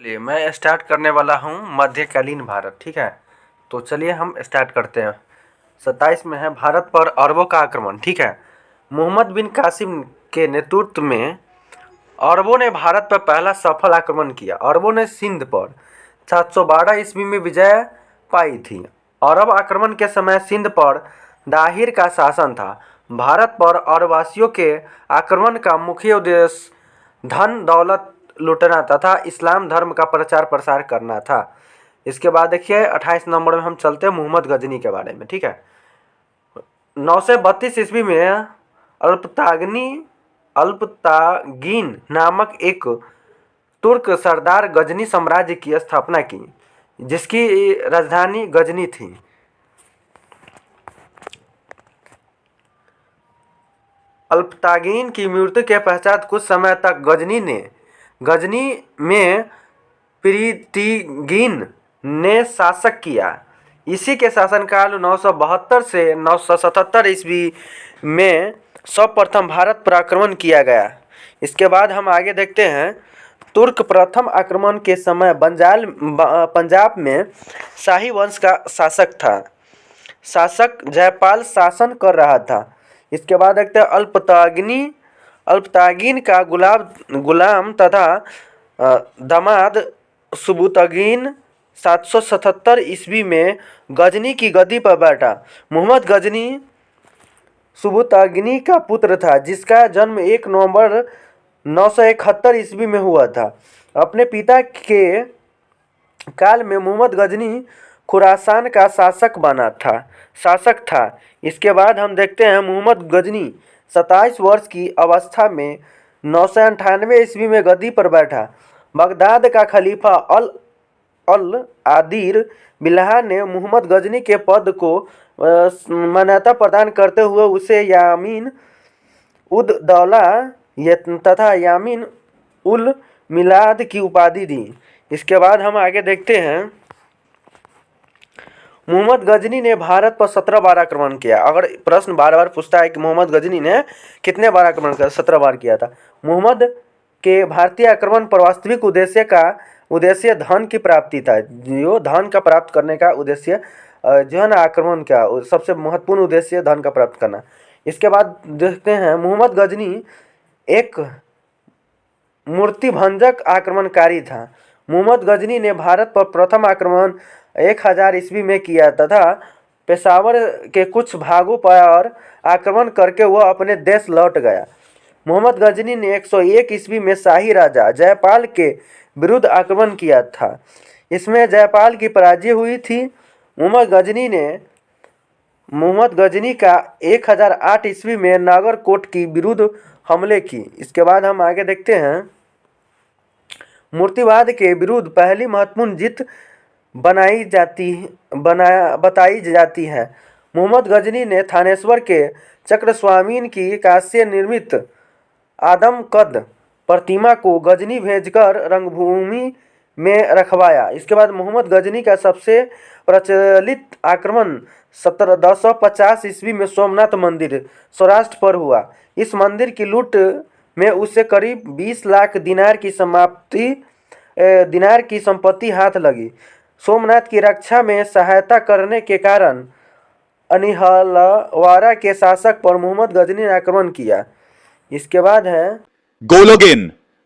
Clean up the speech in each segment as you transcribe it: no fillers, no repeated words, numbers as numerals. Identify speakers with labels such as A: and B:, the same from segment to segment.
A: चलिए मैं स्टार्ट करने वाला हूँ मध्यकालीन भारत। ठीक है, तो चलिए हम स्टार्ट करते हैं। 27 में है भारत पर अरबों का आक्रमण। ठीक है, मोहम्मद बिन कासिम के नेतृत्व में अरबों ने भारत पर पहला सफल आक्रमण किया। अरबों ने सिंध पर 712 ईस्वी में विजय पाई थी। अरब आक्रमण के समय सिंध पर दाहिर का शासन था। भारत पर अरबवासियों के आक्रमण का मुख्य उद्देश्य धन दौलत लूटना तथा इस्लाम धर्म का प्रचार प्रसार करना था। इसके बाद देखिए 28 नंबर में हम चलते हैं मोहम्मद गजनी के बारे में। ठीक है, 932 ईस्वी में अल्पतागीन नामक एक तुर्क सरदार गजनी साम्राज्य की स्थापना की, जिसकी राजधानी गजनी थी। अल्पतागीन की मृत्यु के पश्चात कुछ समय तक गजनी में प्रीतिगीन ने शासक किया। इसी के शासनकाल 972 से 977 ईस्वी में सर्वप्रथम भारत पर आक्रमण किया गया। इसके बाद हम आगे देखते हैं। तुर्क प्रथम आक्रमण के समय पंजाब में शाही वंश का शासक जयपाल शासन कर रहा था। इसके बाद देखते हैं अल्पतागीन का गुलाम तथा दामाद सुबुतगीन 777 ईस्वी में गजनी की गद्दी पर बैठा। मोहम्मद गजनी सुबुतगीन का पुत्र था, जिसका जन्म 1 नवंबर 971 ईस्वी में हुआ था। अपने पिता के काल में मोहम्मद गजनी खुरासान का शासक था। इसके बाद हम देखते हैं मोहम्मद गजनी 27 वर्ष की अवस्था में 998 ईस्वी में गद्दी पर बैठा। बगदाद का खलीफा अल आदिर बिल्लाह ने मोहम्मद गजनी के पद को मान्यता प्रदान करते हुए उसे यामीन उद दौला तथा यामीन उल मिलाद की उपाधि दी। इसके बाद हम आगे देखते हैं। मोहम्मद गजनी ने भारत पर 17 बार आक्रमण किया। अगर प्रश्न बार बार पूछता है कि मोहम्मद गजनी ने कितने बार आक्रमण किया, 17 बार किया था। मोहम्मद के भारतीय आक्रमण पर वास्तविक उद्देश्य धन की प्राप्ति था। जो धन का प्राप्त करने का उद्देश्य जो है ना, आक्रमण का सबसे महत्वपूर्ण उद्देश्य धन का प्राप्त करना। इसके बाद देखते हैं मोहम्मद गजनी एक मूर्तिभंजक आक्रमणकारी था। मोहम्मद गजनी ने भारत पर प्रथम आक्रमण 1000 ईस्वी में किया तथा पेशावर के कुछ भागों पर आक्रमण करके वह अपने देश लौट गया। मोहम्मद गजनी ने 101 ईस्वी में शाही राजा जयपाल के विरुद्ध आक्रमण किया था। इसमें जयपाल की पराजय हुई थी। मोहम्मद गजनी का 1008 ईस्वी में नागरकोट की विरुद्ध हमले की। इसके बाद हम आगे देखते हैं। मूर्तिवाद के विरुद्ध पहली महत्वपूर्ण जीत बताई जाती है। मोहम्मद गजनी ने थानेश्वर के चक्रस्वामीन की कांस्य निर्मित आदमकद प्रतिमा को गजनी भेजकर रंगभूमि में रखवाया। इसके बाद मोहम्मद गजनी का सबसे प्रचलित आक्रमण 1750 ईस्वी में सोमनाथ मंदिर सौराष्ट्र पर हुआ। इस मंदिर की लूट में उसे करीब 20 लाख दिनार की संपत्ति हाथ लगी। सोमनाथ की रक्षा में सहायता करने के कारण अनिहलवारा के शासक पर मोहम्मद गजनी ने आक्रमण किया। इसके बाद है
B: GoLogin,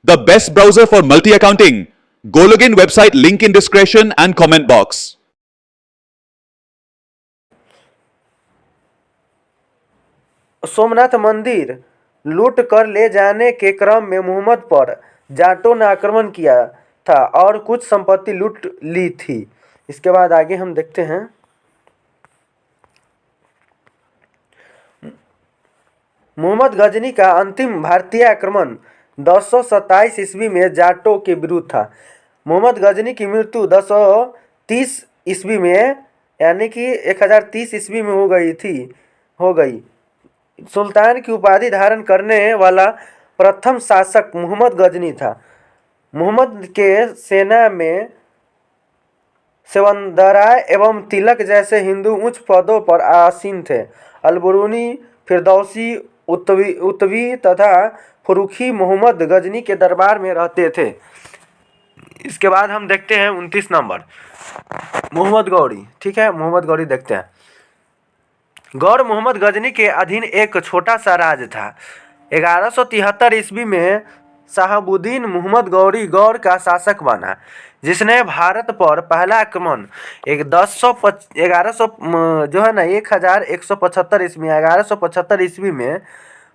B: the best browser for multi-accounting. GoLogin website link in description and comment box.
A: Somnath मंदिर लूट कर ले जाने के क्रम में मोहम्मद पर जाटों ने आक्रमण किया था और कुछ संपत्ति लूट ली थी। इसके बाद आगे हम देखते हैं। मोहम्मद गजनी का अंतिम भारतीय आक्रमण 1027 ईस्वी में जाटों के विरुद्ध था। मोहम्मद गजनी की मृत्यु 1030 ईस्वी में यानी कि 1030 ईस्वी में हो गई। सुल्तान की उपाधि धारण करने वाला प्रथम शासक मोहम्मद गजनी था। मोहम्मद के सेना में सेवंदराय एवं तिलक जैसे हिंदू उच्च पदों पर आसीन थे। अलबरूनी, फिरदौसी, उत्वी तथा फरुखी मोहम्मद गजनी के दरबार में रहते थे। इसके बाद हम देखते हैं 29 नंबर मोहम्मद गौरी। ठीक है, मोहम्मद गौरी देखते हैं। गौर मोहम्मद गजनी के अधीन एक छोटा सा राज था। 1173 ईस्वी में शहाबुद्दीन मोहम्मद गौरी गौर का शासक बना, जिसने भारत पर पहला आक्रमण 1175 ईस्वी में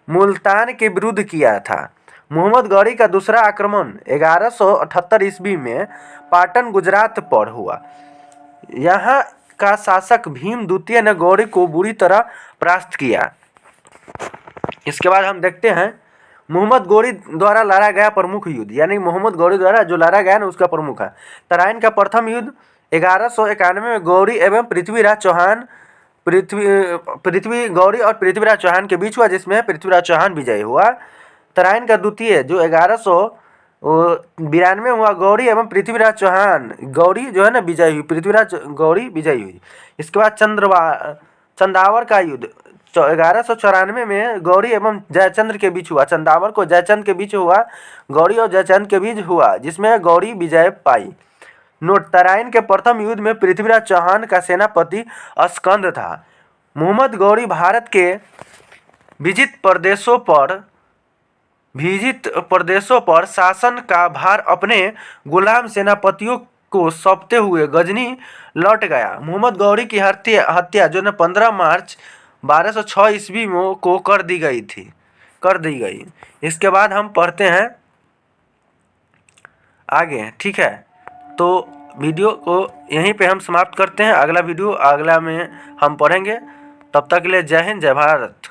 A: मुल्तान के विरुद्ध किया था। मोहम्मद गौरी का दूसरा आक्रमण 1178 ईस्वी में पाटन गुजरात पर हुआ। यहाँ का शासक भीम द्वितीय ने गौरी को बुरी तरह परास्त किया। इसके बाद हम देखते हैं मोहम्मद गौरी द्वारा लड़ा गया प्रमुख युद्ध, यानी मोहम्मद गौरी द्वारा जो लड़ा गया ना उसका प्रमुख है। तराइन का प्रथम युद्ध 1191 में गौरी एवं पृथ्वीराज चौहान गौरी और पृथ्वीराज चौहान के बीच हुआ, जिसमें पृथ्वीराज चौहान विजयी हुआ। तराइन का द्वितीय जो 1192 में हुआ, गौरी एवं पृथ्वीराज चौहान गौरी जो है ना विजयी हुई, पृथ्वीराज गौरी विजयी हुई। इसके बाद चंदावर का युद्ध 1194 में गौरी एवं जयचंद्र के बीच हुआ। चंदावर को जयचंद्र के बीच हुआ, गौरी और जयचंद्र के बीच हुआ, जिसमें गौरी विजय पाई। नोट: तराइन के प्रथम युद्ध में पृथ्वीराज चौहान का सेनापति अस्कंद था। मोहम्मद गौरी भारत के विजित प्रदेशों पर शासन का भार अपने गुलाम सेनापतियों को सौंपते हुए गजनी लौट गया। मोहम्मद गौरी की हत्या जो न 15 मार्च 1206 ईस्वी में को कर दी गई। इसके बाद हम पढ़ते हैं आगे। ठीक है, तो वीडियो को यहीं पे हम समाप्त करते हैं। अगला वीडियो अगला में हम पढ़ेंगे। तब तक के लिए जय हिंद, जय भारत।